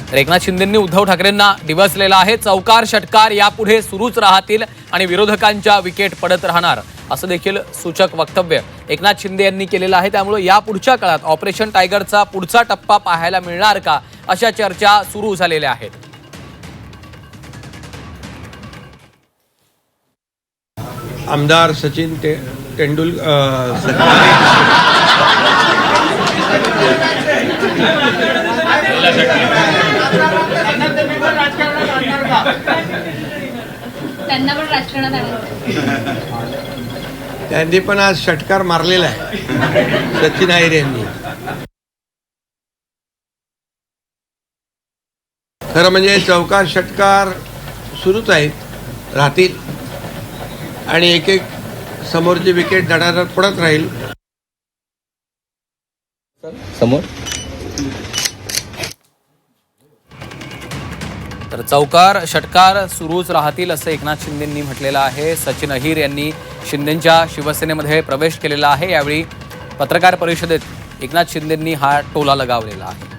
तर एकनाथ शिंदेंनी उद्धव ठाकरेंना डिवचलेला आहे। चौकार षटकार यापुढे सुरूच राहतील आणि विरोधकांच्या विकेट पडत राहणार असं देखील सूचक वक्तव्य एकनाथ शिंदे यांनी केलेलं आहे। त्यामुळे या पुढच्या काळात ऑपरेशन टायगरचा पुढचा टप्पा पाहायला मिळणार का अशा चर्चा सुरू झालेल्या आहेत। आमदार सचिन तेंडुलकर त्यांना पण राजकारणात आणायचं। त्यांनी पण आज षटकार मारलेला आहे सचिन अहिर यांनी। खरं म्हणजे चौकार षटकार सुरूच आहेत राहतील आणि एक एक समोरची विकेट धडाधड पडत राहील। समोर तर चौकार षटकार सुरूच राहतील असं एकनाथ शिंदेंनी म्हटलेलं आहे। सचिन अहिर यांनी शिंदेंच्या शिवसेनेमध्ये प्रवेश केलेला आहे। यावेळी पत्रकार परिषदेत एकनाथ शिंदेंनी हा टोला लगावलेला आहे।